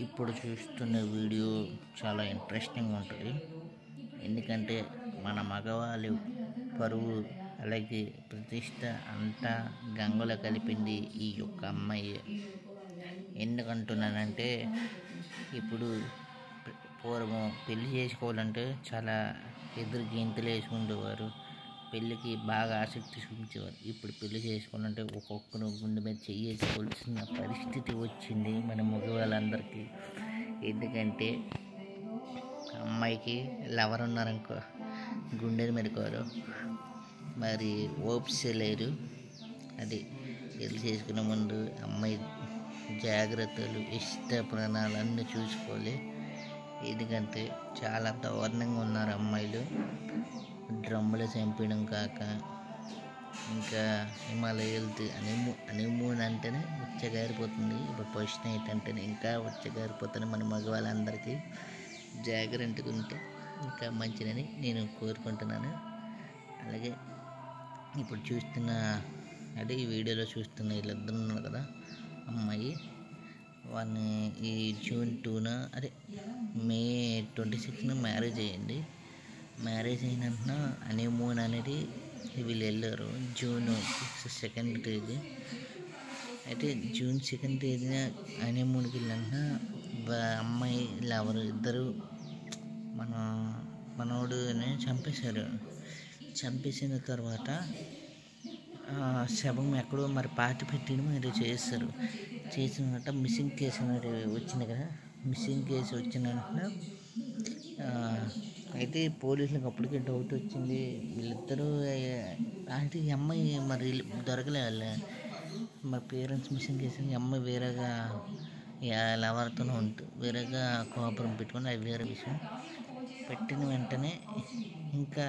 ఇప్పుడు చూస్తున్న వీడియో చాలా ఇంట్రెస్టింగ్ ఉంటుంది. ఎందుకంటే మన మగవాళ్ళు పరువు అలాగే ప్రతిష్ట అంతా గంగలో కలిపింది ఈ యొక్క అమ్మాయి. ఎందుకంటున్నానంటే ఇప్పుడు పూర్వం పెళ్లి చేసుకోవాలంటే చాలా ఎదురు గెంతులు వేసుకుంటేవారు, పెళ్ళికి బాగా ఆసక్తి చూపించేవారు. ఇప్పుడు పెళ్లి చేసుకోవాలంటే ఒక్కొక్కరు గుండె మీద చేసుకోవాల్సిన పరిస్థితి వచ్చింది మన మగవాళ్ళందరికీ. ఎందుకంటే అమ్మాయికి లవర్ ఉన్నారనుకో గుండెల మీద కోరు, మరి ఓపిసలేరు. అది పెళ్లి చేసుకునే ముందు అమ్మాయి జాగ్రత్తలు ఇష్ట ప్రాణాలు అన్నీ చూసుకోవాలి. ఎందుకంటే చాలా దారుణంగా ఉన్నారు అమ్మాయిలు. డ్రమ్ములు చంపడం కాక ఇంకా హిమాలయాలు హనీమూన్ అంటేనే ఉచ్చగారిపోతుంది. ఇప్పుడు ఫస్ట్ నైట్ అంటేనే ఇంకా ఉచ్చగారిపోతుంది. మన మగవాళ్ళందరికీ జాగ్రత్తగా ఉంటే ఇంకా మంచిదని నేను కోరుకుంటున్నాను. అలాగే ఇప్పుడు చూస్తున్న ఈ వీడియోలో చూస్తున్న వీళ్ళిద్దరు ఉన్నారు కదా, అమ్మాయి వాడిని ఈ జూన్ 2న మే 26న మ్యారేజ్ అయ్యింది. మ్యారేజ్ అయిన హనీమూన్ అనేది వీళ్ళు వెళ్ళారు జూన్ 2nd తేదీ. అయితే జూన్ 2nd తేదీన హనీమూన్కి వెళ్ళిన అమ్మాయి లవరు ఇద్దరు మనోడుని చంపేశారు. చంపేసిన తర్వాత శవం ఎక్కడో మరి పాతి పెట్టి మరి చేస్తారు. చేసిన తర్వాత మిస్సింగ్ కేసు అనేది వచ్చింది కదా. మిస్సింగ్ కేసు వచ్చిన వెంటనే అయితే పోలీసులకు అప్పటికే డౌట్ వచ్చింది. వీళ్ళిద్దరూ అంటే ఈ అమ్మాయి మరి దొరకలే. మరి పేరెంట్స్ మిస్సింగ్ కేసు ఈ అమ్మాయి వేరేగా లవర్తో వేరేగా కోపరం పెట్టుకుని అది వేరే విషయం. పెట్టిన వెంటనే ఇంకా